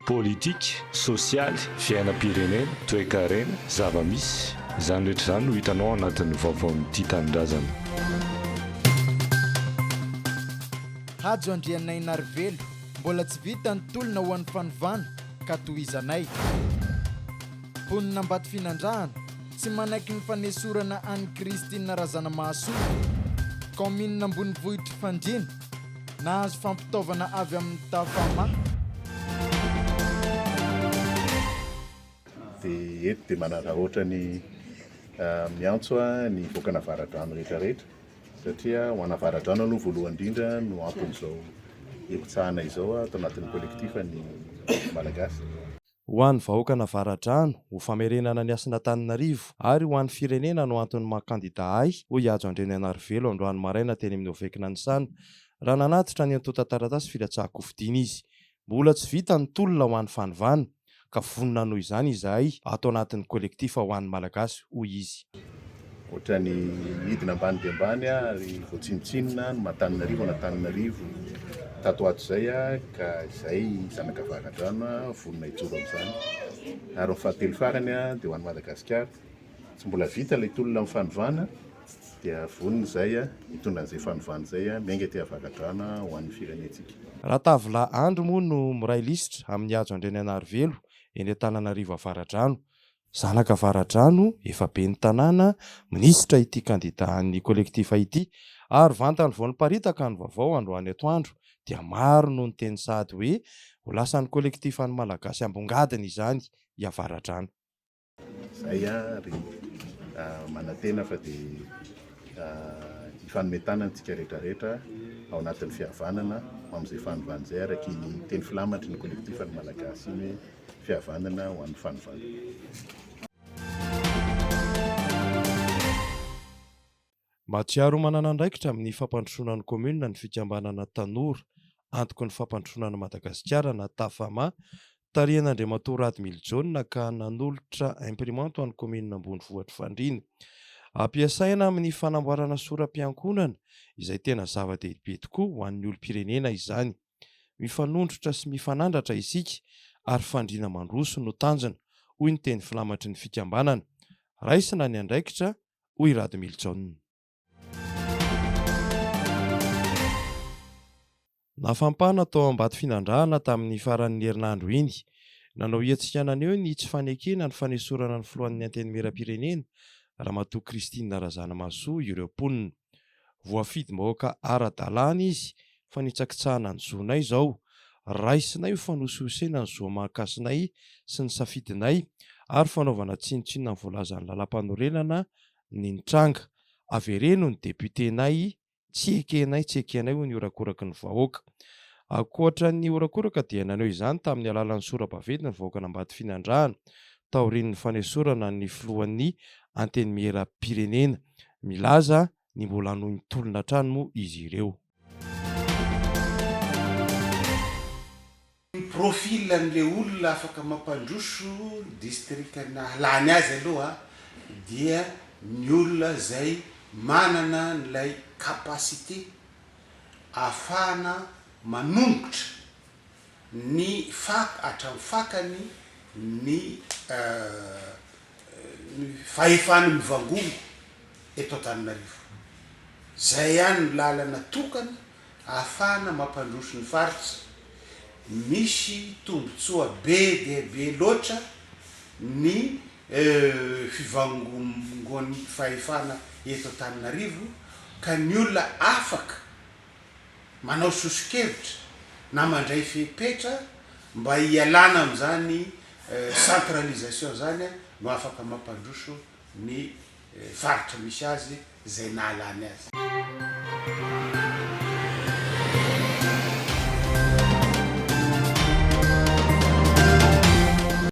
politika, sosialy, fiainam-pirenena, toe-karena, zava-misy, izany rehetra izany no hitanao anatin'ny vaovaon'ity tanindrazana. Hajo andrianay narivelo, mbola tsy vita ny tolona ho an'ny fanovana ka tohizanay. Ponina Ambato Finandrahana, tsy manaiky ny fanesorana an'i Kristina Razana Mahasoa, kaominina ambony vohitra fandriana, nahazo fampitaovana avy amin'ny Tafama. Dia eto dia manana ohatra ny miantso ny vokana avara-drano rehetrarehetra, satria ho ana avara-drano aloha voalohany indrindra no ampon'izao epitsahana izao atao anatin'ny kolektifa ny malagasy. Ho an'ny vahoaka avara-drano ho famerenana ny asin'Antananarivo ary ho an'ny firenena no antony maha-kandida ahy ho hiajo Andriananarivelo androany maraina teny amin'ny Ovekina Nisana raha nanatitra ny antonta taratasy filatsahako fidina izy. Mbola tsy vita ny tolona ho an'ny fanovana ka vonona noho izany izahay atao anatin'ny kolektifa ho an'ny malagasy hoy izy. Ohatra ny midina ambany dia ambany ary voatsinitsinina no Antananarivo Antananarivo tato ato izay ka izay zanaka avara-drano vonona hijoro amin'izany. Ary ny fahatelo farany dia ho an'ny Madagasikara tsy mbola vita ilay tolona amin'ny fanovana dia vonona izay hitondra an'izay fanovana izay miainga ty avara-drano ho an'ny firenentsika. Ratavila Andro moa no miray lisitra amin'ny hajo Andriananarivelo eny Antananarivo avara-drano. Zanaka avara-drano efa be ny tanàna minisitra ity kandidahan'ny kolektifa ity ary vantany vao niparitaka ny vaovao androany atoandro dia maro no ny teny sahady hoe ho lasan'ny kolektifa ny malagasy ambongadiny izany avara-drano. Izay ary manantena fa dia ifanometana antsika rehetrarehetra ao anatin'ny fihavanana amin'izay fanovana izay araka ny teny filamatry ny kolektifa ny malagasy iny fihavanana ho an'ny fanovana. Matsiaro manana andraikitra amin'ny fampandrosoana ny komunina ny fikambanana tanora antoko ny fampandrosoana Madagasikara na Tafama tarihan'Andriamatoa Radmily Jaune ka nanolotra imprimante ho an'ny komunina ambony vohitra fandriana. Ampiasaina amin'ny fanamboarana soram-piankonana izay tena zava-dehibe tokoa ho an'ny olom-pirenena izany. Mifanondrotra sy mifanandratra isika ary fandriana mandroso no tanjona hoy ny teny filamatry ny fikambanana. Raisina ny andraikitra hoy Radmily Jaune. Nafampana tao Ambato Finandrahana tamin'ny faran'ny herinandro iny. Nanao hiatsikana anio ny tsy fanekena ny fanesorana ny filohan'ny antenimieram-pirenena Ramatoa Kristina Razana Mahasoa ireo mponina. Voafidim-bahoaka ara-dalàna izy fa nitsakitsahana ny zonay izao. Raisinay ho fanosihosena ny zo mahakasinay sy ny safidinay ary fanaovana tsinotsinona ny voalazan'ny lalam-panorenana ny nitranga. Avereno ny deputenay tsy ekenay ho ny orakoraky ny vahoaka. Ankoatra ny orakoraka dia naneo izany tamin'ny alalan'ny sora-baventy ny vahoaka Ambato Finandrahana taorian'ny fanesorana ny filohan'ny antenimieram-pirenena. Milaza ny mbola noho ny tolona trano moa izy ireo. Profilan'le olona afaka mampandroso distrikana lany azy aloha dia ny olona zay manana n'ilay kapasité ahafahana manombotra ny hatramin'ny fakany ny fahefany mivangongo eto Antananarivo. Zay ihany ny lalana tokana ahafahana mampandroso ny faritra. Misy tombotsoa be dia be loatra ny fivangongoan'ny fahefana eto Antananarivo ka ny olona afaka manao sosokevitra na mandray fepetra mba hialana amin'izany centralisation zany no afaka mampandroso ny faritra misy azy zay nahalany azy.